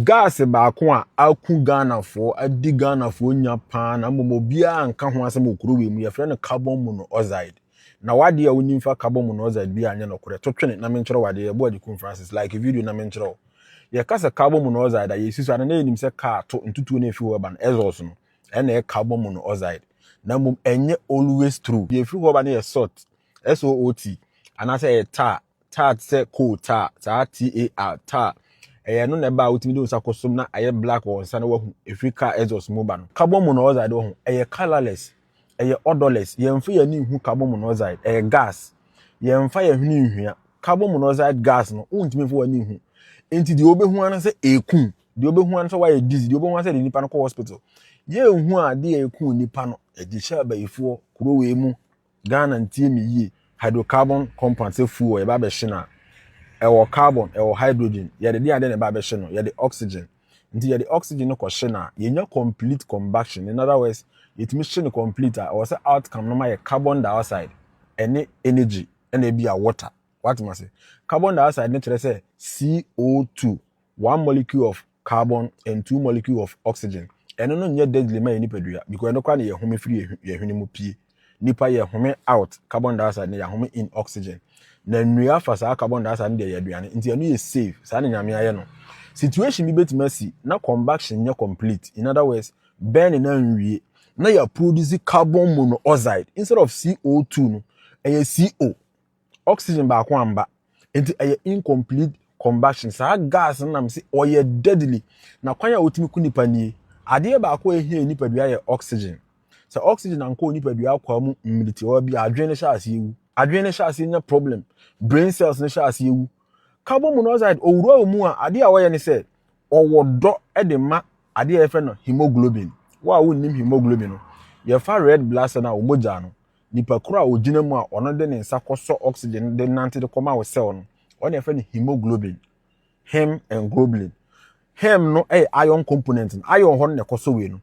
gas baako a aku Ghana for adi Ghana for nya pa na momobia anka ho asem okuro we mu ye frɛ no carbon monoxide na wade a wonim fa carbon monoxide bi anya no kore totwene na menkyerɛ wade ye bo Kum Francis like video na menkyerɛ ye kasa carbon monoxide a yesiso ana na enim sɛ car to ntutu na efi wo ba no exhaust no ɛna carbon monoxide na mom enye always true ye fi wo ba na ye salt SOOT ana sɛ tar sɛ coal tar tar no neba utimi do sakosom na aye black or sana wahu Africa exhaust mu ba no carbon monoxide ho colorless odorless ye mfa ya ni hu carbon monoxide gas ye mfa ya huni nhua carbon monoxide gas no untimi fo wani hu enti de obehu an se ekun de obehu an so wa ye disease de obehu an se de nipa no ko hospital ye hu a de ekun nipa no edi sha ba yefo kuro we mu Ghana ntie mi yi hydrocarbon compound se fuel e ba be hye ewo carbon ewo hydrogen ye de ade na ba be hye no ye de oxygen nti ye de oxygen no ko hye na ye nya complete combustion. In other words it mission complete or say outcome no ma carbon dioxide any energy and be a water. What must say carbon dioxide nature say CO2 one molecule of carbon and 2 molecule of oxygen and no nye deadly ma ni pedua because no kwa na ye home free ye hwene mu pie nipa ye home out carbon dioxide na ye home in oxygen na nnua fa sa carbon dioxide de ye aduane nti anu ye safe sa na nyame aye no situation bi betima si na combustion nye complete. In other words burn na nwie na ya produce carbon monoxide instead of CO2 no CO oxygen ba ko amba enti incomplete combustion sa gas na me say oye deadly na kwan ya otimi ku nipa nie ade ba ko ehie nipa dua ye oxygen sa oxygen anko nipa dua kwa mu mmiliti wa bi adwene sha ase ewu adwene sha ase nya problem brain cells ne sha ase ewu carbon monoxide owura mu a ade a wo ye ne say owodo e de ma ade e fe no hemoglobin wa wonnim hemoglobin no ye fa red blood cell na omoja no nipa kura ogina mu a ono de ne nsa koso oxygen de nante de koma wo cell no ono ye fa ne hemoglobin hem and globulin hem no iron component iron ho ne koso we no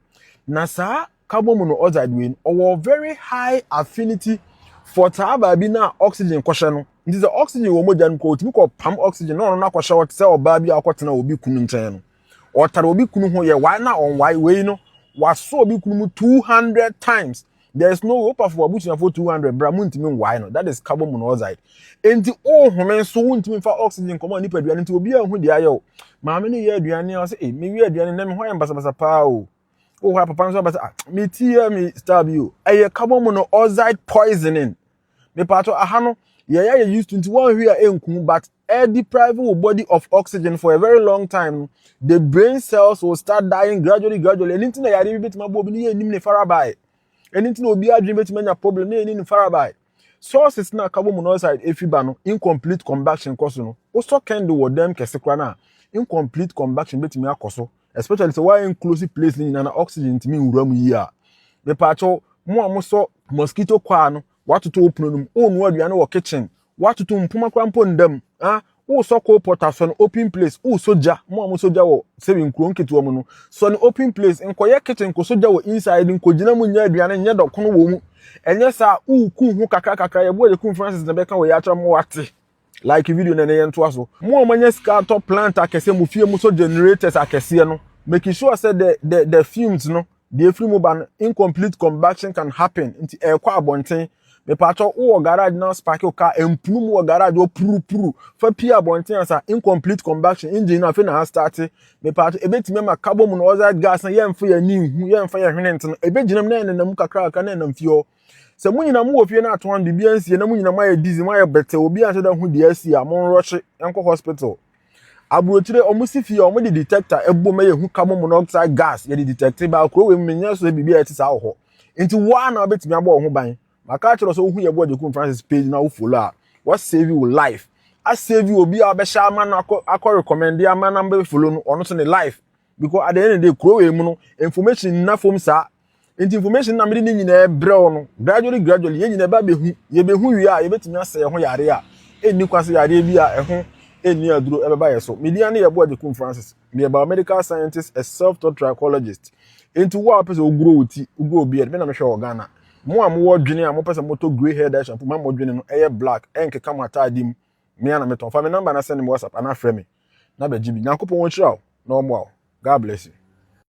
na sa carbon monoxide we no very high affinity for taba bi na oxygen kwhye no nti the oxygen wo moja no ko otimi ko pam oxygen no na kwhye wo tse oba bi akotena obi kunu nchen no otare obi kunu ho ye why na on why we no waso obi kunu mu 200 times. There is no hope for abutia for 200 bra mu ntimi why no that is carbon monoxide enti home so ntimi fa oxygen komo nipa aduane nti obi ahu de ayo maame ne ye aduane o say me wi aduane na me ho yambasa pa o ha papa nso basa me tie me stab you carbon monoxide poisoning me pato aha no ye used to 21 here enku but air deprive your body of oxygen for a very long time the brain cells will start dying gradually anything that you bit ma bo bi ne nim ne farabai anything obi adwin bit ma nya problem ne nim ne farabai sources na carbon monoxide efiba no incomplete combustion koso no o so can do with them kese kwa na incomplete combustion bit me akoso especially so why in close place ni na oxygen timi wura mu yi a me pato mo amoso mosquito kwa no watoto opunum onu aduane wo kitchen watoto mpuma krampo ndam wo so ko potaso no open place wo soja mo soja wo sebi nkuro nketo mu no so no open place nkoye kitchen ko soja wo inside nkogina mu nya aduane nya dokono wo mu enye sa ku hu kakaka ye bo ye Kum Francis na beka wo ya tra mo wate like video na ye nto aso mo manya ska top plant akese mu fie mu so generators akese no making sure say the fumes no the free mobile incomplete combustion can happen into air kwa abonten me pato wo garage na spark your car empunu wo garage wo puru fa pia abonten asa incomplete combustion engine na fe na start me pato ebetime ma carbon monoxide gas na ye mfa ya ni hu ye mfa ya hwene nten ebeginam na ne nam kakra ka na nam fio se munyina mu wo fie na aton de bia nsie na munyina ma ya dizi ma ya bete obi a se da hu de asi a mon roche enko hospital abuotire omusifi omo di detector ebo me yehu carbon monoxide gas ye di detector ba kro we menya so bibia etisa ho nti wa na obetimi abo ho ban maka kiro so hu ye bo de Kum Francis page na wo follow a what save you life I save you obi a be sha man akọ recommend ya man na be follow no ono so ne life because at the end of the day kro we mu no information na fom sa nti information na me ni nyina ebre no gradually ye nyina ba be hu ye be hu wi a ye betimi ase ho yare a eni kwase yare bi a ho eni aduro ebeba yeso media na yebo de Kum Francis me about medical scientist a self-taught trichologist into what person ogro wuti ogro obi e me na me hwe Ghana mo am wo dwene am person moto grey hair dash shampoo mo dwene no eye black enkeka mo atadim me na me ton fa me number na send me WhatsApp ana frɛ me na ba jibi nyankopon wo chira normal. God bless you.